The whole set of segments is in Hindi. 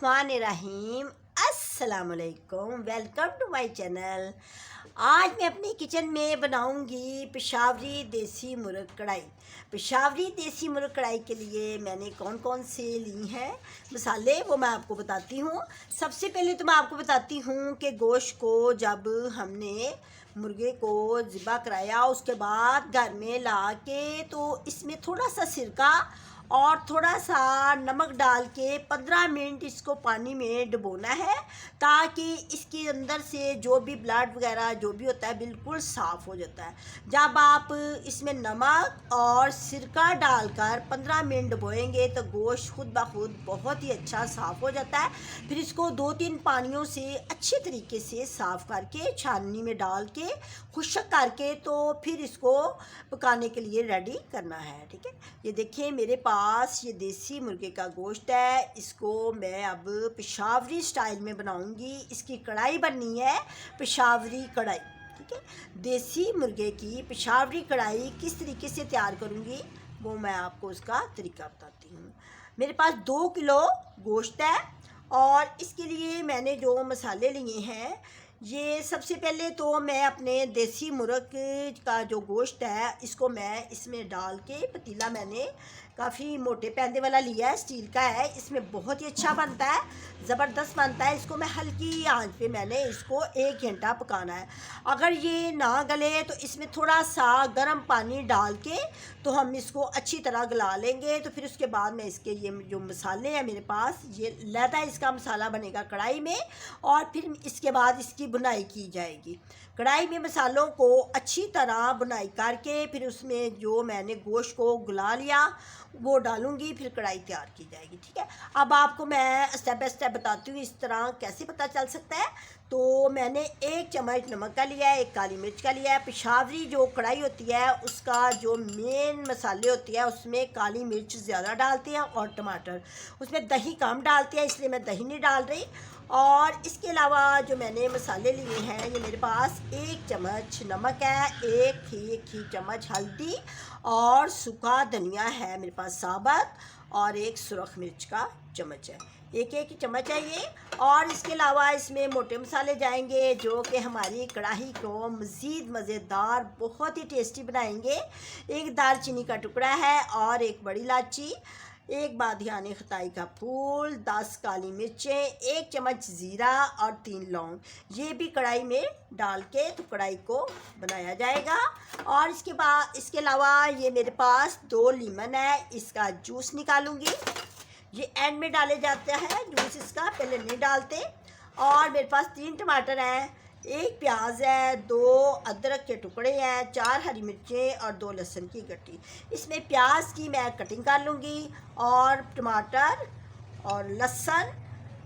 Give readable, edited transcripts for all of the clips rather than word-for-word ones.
बिस्मिल्लाहिर्रहमानिर्रहीम। अस्सलामुअलैकुम, वेलकम टू माय चैनल। आज मैं अपनी किचन में बनाऊंगी पेशावरी देसी मुर्ग कढ़ाई। पेशावरी देसी मुर्ग कढ़ाई के लिए मैंने कौन कौन से ली हैं मसाले, वो मैं आपको बताती हूँ। सबसे पहले तो मैं आपको बताती हूँ कि गोश्त को जब हमने मुर्गे को ज़िबा कराया उसके बाद घर में ला के तो इसमें थोड़ा सा सिरका और थोड़ा सा नमक डाल के 15 मिनट इसको पानी में डुबोना है, ताकि इसके अंदर से जो भी ब्लड वगैरह जो भी होता है बिल्कुल साफ़ हो जाता है। जब आप इसमें नमक और सिरका डालकर 15 मिनट डुबोएंगे तो गोश्त खुद ब खुद बहुत ही अच्छा साफ़ हो जाता है। फिर इसको 2-3 पानियों से अच्छे तरीके से साफ़ करके छाननी में डाल के खुश्क करके तो फिर इसको पकाने के लिए रेडी करना है। ठीक है, ये देखिए मेरे पास ये देसी मुर्गे का गोश्त है। इसको मैं अब पेशावरी स्टाइल में बनाऊंगी। इसकी कढ़ाई बननी है पेशावरी कढ़ाई। ठीक है, देसी मुर्गे की पेशावरी कढ़ाई किस तरीके से तैयार करूंगी वो मैं आपको उसका तरीका बताती हूँ। मेरे पास 2 किलो गोश्त है और इसके लिए मैंने जो मसाले लिए हैं, ये सबसे पहले तो मैं अपने देसी मुर्ग का जो गोश्त है इसको मैं इसमें डाल के पतीला मैंने काफ़ी मोटे पैंदे वाला लिया है, स्टील का है। इसमें बहुत ही अच्छा बनता है, ज़बरदस्त बनता है। इसको मैं हल्की आंच पे मैंने इसको 1 घंटा पकाना है। अगर ये ना गले तो इसमें थोड़ा सा गर्म पानी डाल के तो हम इसको अच्छी तरह गला लेंगे। तो फिर उसके बाद मैं इसके ये जो मसाले हैं मेरे पास, ये लैदा इसका मसाला बनेगा कढ़ाई में, और फिर इसके बाद इसकी बुनाई की जाएगी। कढ़ाई में मसालों को अच्छी तरह बुनाई करके फिर उसमें जो मैंने गोश्त को गला लिया वो डालूंगी, फिर कढ़ाई तैयार की जाएगी। ठीक है, अब आपको मैं स्टेप बाय स्टेप बताती हूँ इस तरह कैसे पता चल सकता है। तो मैंने 1 चम्मच नमक का लिया है, 1 काली मिर्च का लिया है। पेशावरी जो कढ़ाई होती है उसका जो मेन मसाले होती है उसमें काली मिर्च ज़्यादा डालते हैं और टमाटर, उसमें दही कम डालते हैं, इसलिए मैं दही नहीं डाल रही। और इसके अलावा जो मैंने मसाले लिए हैं, ये मेरे पास 1 चम्मच नमक है, एक ही चम्मच हल्दी और सूखा धनिया है मेरे पास साबुत, और 1 सुरख मिर्च का चम्मच है, एक ही चम्मच है ये। और इसके अलावा इसमें मोटे मसाले जाएंगे जो कि हमारी कढ़ाई को मज़ीद मज़ेदार बहुत ही टेस्टी बनाएंगे। 1 दालचीनी का टुकड़ा है और 1 बड़ी इलायची, 1 बादियानी खताई का फूल, 10 काली मिर्चें, 1 चम्मच ज़ीरा और 3 लौंग, ये भी कढ़ाई में डाल के तो कढ़ाई को बनाया जाएगा। और इसके अलावा ये मेरे पास 2 लीमन है, इसका जूस निकालूंगी। ये एंड में डाले जाते हैं जूस, इसका पहले नहीं डालते। और मेरे पास 3 टमाटर हैं, 1 प्याज है, 2 अदरक के टुकड़े हैं, 4 हरी मिर्चें और 2 लहसुन की गट्टी। इसमें प्याज की मैं कटिंग कर लूँगी और टमाटर और लहसुन,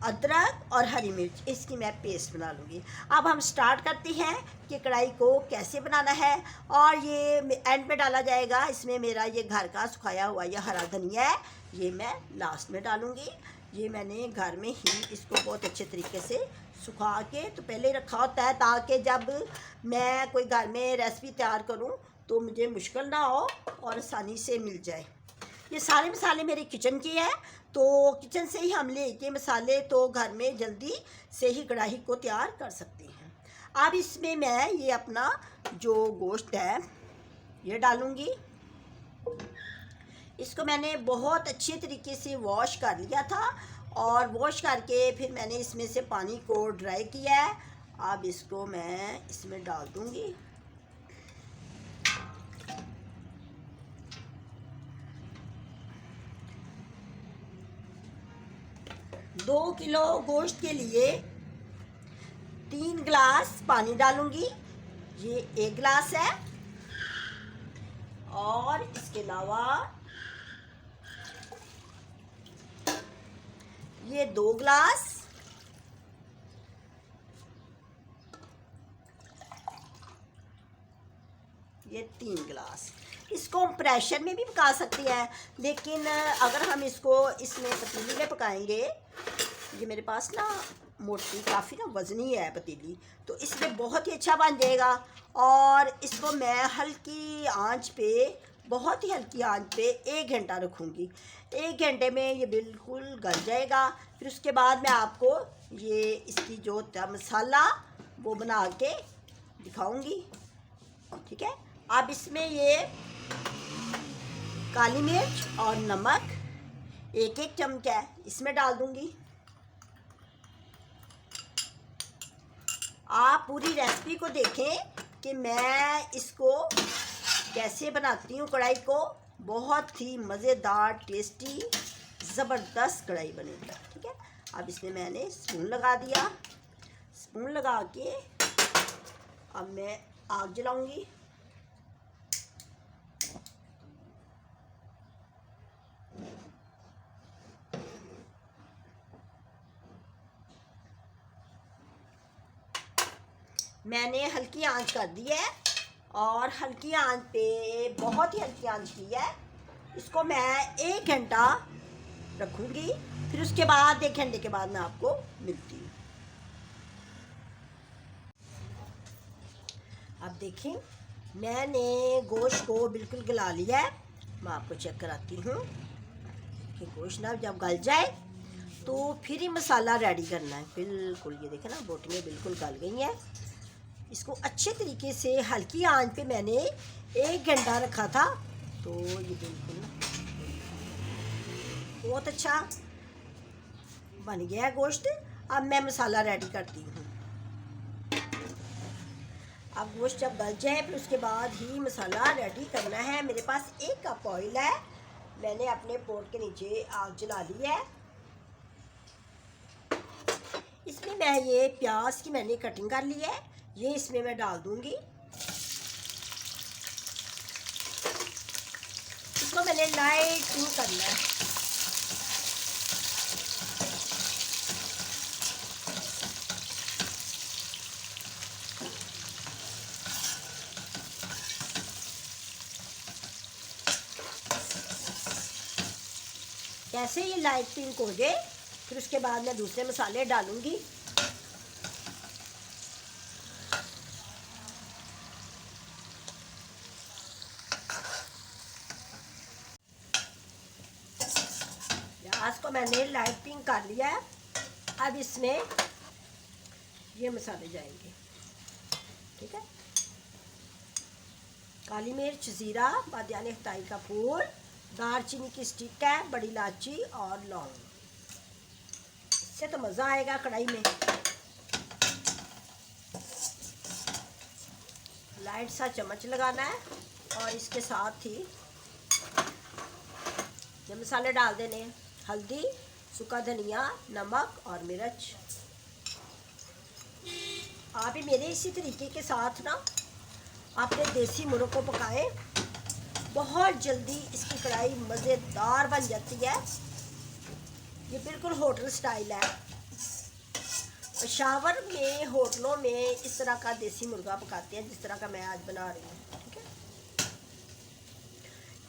अदरक और हरी मिर्च इसकी मैं पेस्ट बना लूँगी। अब हम स्टार्ट करते हैं कि कढ़ाई को कैसे बनाना है। और ये एंड में डाला जाएगा। इसमें मेरा ये घर का सुखाया हुआ ये हरा धनिया है, ये मैं लास्ट में डालूँगी। ये मैंने घर में ही इसको बहुत अच्छे तरीके से सुखा के तो पहले रखा होता है, ताकि जब मैं कोई घर में रेसिपी तैयार करूं तो मुझे मुश्किल ना हो और आसानी से मिल जाए। ये सारे मसाले मेरे किचन के हैं, तो किचन से ही हम लेके मसाले तो घर में जल्दी से ही कढ़ाई को तैयार कर सकते हैं। अब इसमें मैं ये अपना जो गोश्त है ये डालूँगी। इसको मैंने बहुत अच्छे तरीके से वॉश कर लिया था और वॉश करके फिर मैंने इसमें से पानी को ड्राई किया है। अब इसको मैं इसमें डाल दूंगी। दो किलो गोश्त के लिए 3 गिलास पानी डालूंगी, ये 1 गिलास है। और इसके अलावा ये 2 गिलास, ये 3 गिलास। इसको हम प्रेशर में भी पका सकते हैं, लेकिन अगर हम इसको इसमें पतीली में पकाएंगे, ये मेरे पास ना मोटी काफ़ी ना वज़नी है पतीली, तो इसमें बहुत ही अच्छा बन जाएगा। और इसको मैं हल्की आंच पे बहुत ही हल्की आंच पे 1 घंटा रखूँगी। 1 घंटे में ये बिल्कुल गल जाएगा। फिर उसके बाद मैं आपको ये इसकी जो मसाला वो बना के दिखाऊंगी। ठीक है, अब इसमें ये काली मिर्च और नमक 1-1 चम्मच है, इसमें डाल दूंगी। आप पूरी रेसिपी को देखें कि मैं इसको कैसे बनाती हूँ। कढ़ाई को बहुत ही मज़ेदार, टेस्टी, ज़बरदस्त कढ़ाई बनेगी। ठीक है, अब इसमें मैंने स्पून लगा दिया। स्पून लगा के अब मैं आग जलाऊंगी। मैंने हल्की आंच कर दी है और हल्की आंच पे, बहुत ही हल्की आंच की है। इसको मैं 1 घंटा रखूँगी। फिर उसके बाद 1 घंटे के बाद मैं आपको मिलती हूँ। अब देखें, मैंने गोश्त को बिल्कुल गला लिया है। मैं आपको चेक कराती हूँ कि गोश्त ना जब गल जाए तो फिर ही मसाला रेडी करना है। बिल्कुल ये देखें ना, बोटियाँ बिल्कुल गल गई हैं। इसको अच्छे तरीके से हल्की आंच पे मैंने 1 घंटा रखा था, तो ये बिल्कुल बहुत अच्छा बन गया है गोश्त। अब मैं मसाला रेडी करती हूँ। अब गोश्त जब गल जाए फिर उसके बाद ही मसाला रेडी करना है। मेरे पास 1 कप ऑयल है। मैंने अपने पोट के नीचे आग जला ली है। इसमें मैं ये प्याज की मैंने कटिंग कर ली है, ये इसमें मैं डाल दूंगी। इसको मैंने लाइट कुक करना है। जैसे ये लाइट पिंक हो जाए फिर उसके बाद मैं दूसरे मसाले डालूंगी। प्याज को मैंने लाइट पिंक कर लिया है। अब इसमें ये मसाले जाएंगे। ठीक है, काली मिर्च, ज़ीरा, बादियाने खताई का फूल, दालचीनी की स्टिक है, बड़ी इलायची और लौंग। इससे तो मज़ा आएगा कढ़ाई में। लाइट सा चम्मच लगाना है और इसके साथ ही ये मसाले डाल देने हैं। हल्दी, सूखा धनिया, नमक और मिर्च। आप भी मेरे इसी तरीके के साथ ना अपने देसी मुर्ग को पकाएं। बहुत जल्दी इसकी कढ़ाई मज़ेदार बन जाती है। ये बिल्कुल होटल स्टाइल है। पेशावर में, होटलों में इस तरह का देसी मुर्गा पकाते हैं जिस तरह का मैं आज बना रही हूँ। ठीक है,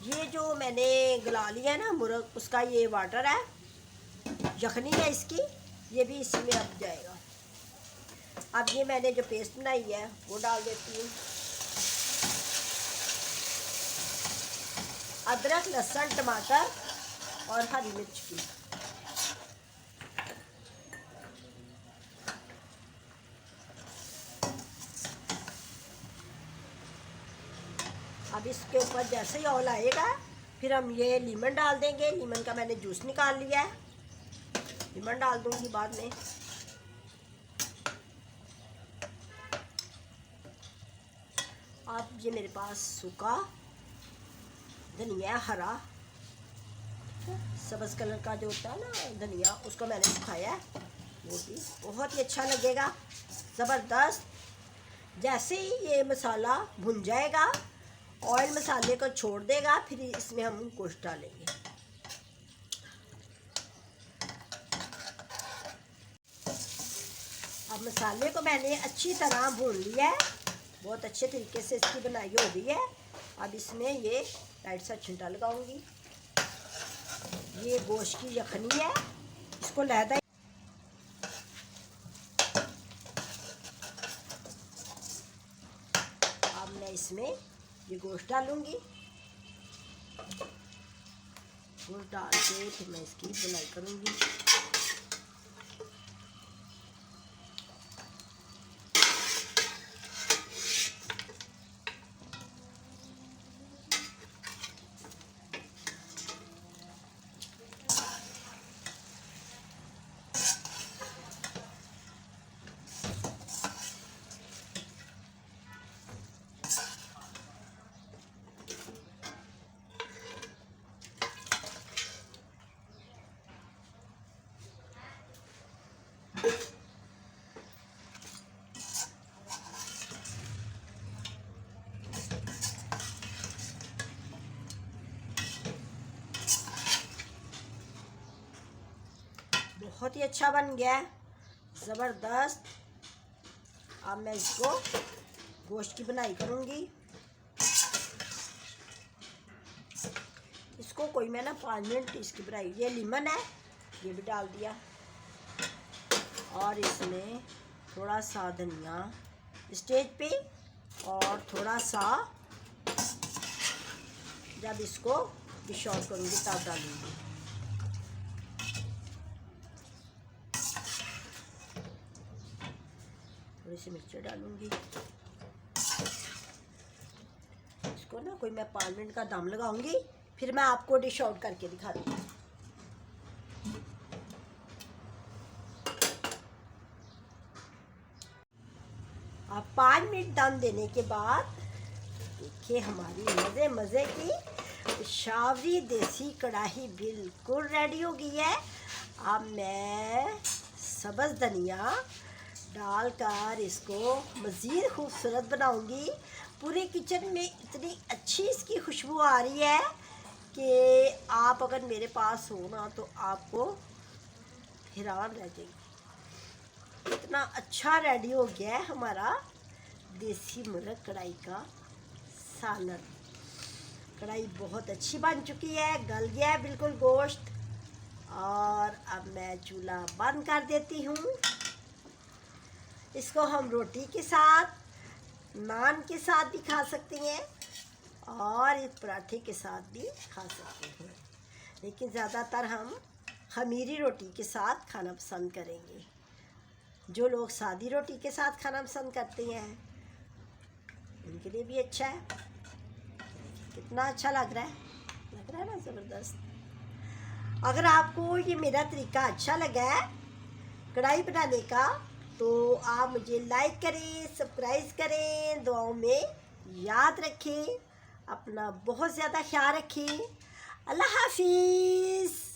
ये जो मैंने गला लिया है ना मुर्ग, उसका ये वाटर है, यखनी है इसकी, ये भी इसी में अब जाएगा। अब ये मैंने जो पेस्ट बनाई है वो डाल देती हूँ। अदरक, लहसुन, टमाटर और हरी मिर्च की। अब इसके ऊपर जैसे ही ऑयल आएगा फिर हम ये लीमन डाल देंगे। लीमन का मैंने जूस निकाल लिया है, लीमन डाल दूंगी बाद में। अब ये मेरे पास सूखा धनिया, हरा सब्ज़ कलर का जो होता है ना धनिया, उसको मैंने सुखाया है, वो भी बहुत ही अच्छा लगेगा, ज़बरदस्त। जैसे ही ये मसाला भुन जाएगा, ऑयल मसाले को छोड़ देगा, फिर इसमें हम गोश्त डालेंगे। अब मसाले को मैंने अच्छी तरह भून लिया है, बहुत अच्छे तरीके से इसकी बनाई हो गई है। अब इसमें ये लाइट सा छिंटा लगाऊंगी। ये गोश्त की यखनी है, इसको लहदा। अब मैं इसमें ये गोश्त डालूंगी। गुड़ डाल के फिर मैं इसकी बुनाई करूँगी। बहुत ही अच्छा बन गया है, ज़बरदस्त। अब मैं इसको गोश्त की बुनाई करूँगी। इसको कोई मैं ना 5 मिनट इसकी बुनाई। ये लीमन है, ये भी डाल दिया, और इसमें थोड़ा सा धनिया स्टेज पे, और थोड़ा सा जब इसको डिश आउट करूँगी तब डालूँगी। थोड़ी सी मिर्ची डालूँगी। इसको ना कोई मैं 5 मिनट का दम लगाऊंगी, फिर मैं आपको डिश आउट करके दिखाती हूँ। अब 5 मिनट दम देने के बाद देखिए हमारी मज़े मज़े की पेशावरी देसी कढ़ाई बिल्कुल रेडी हो गई है। अब मैं सब्ज़ धनिया डालकर इसको मज़ीद खूबसूरत बनाऊंगी। पूरे किचन में इतनी अच्छी इसकी खुशबू आ रही है कि आप अगर मेरे पास हो ना तो आपको हैरान रह जाएगी। इतना अच्छा रेडी हो गया है हमारा देसी मुर्ग कढ़ाई का सालन। कढ़ाई बहुत अच्छी बन चुकी है, गल गया है बिल्कुल गोश्त। और अब मैं चूल्हा बंद कर देती हूँ। इसको हम रोटी के साथ, नान के साथ भी खा सकते हैं, और एक पराठे के साथ भी खा सकते हैं, लेकिन ज़्यादातर हम खमीरी रोटी के साथ खाना पसंद करेंगे। जो लोग सादी रोटी के साथ खाना पसंद करते हैं उनके लिए भी अच्छा है। कितना अच्छा लग रहा है ना, ज़बरदस्त। अगर आपको ये मेरा तरीका अच्छा लगा है कढ़ाई बनाने का तो आप मुझे लाइक करें, सब्सक्राइब करें, दुआओं में याद रखें, अपना बहुत ज़्यादा ख्याल रखें। अल्लाह हाफिज़।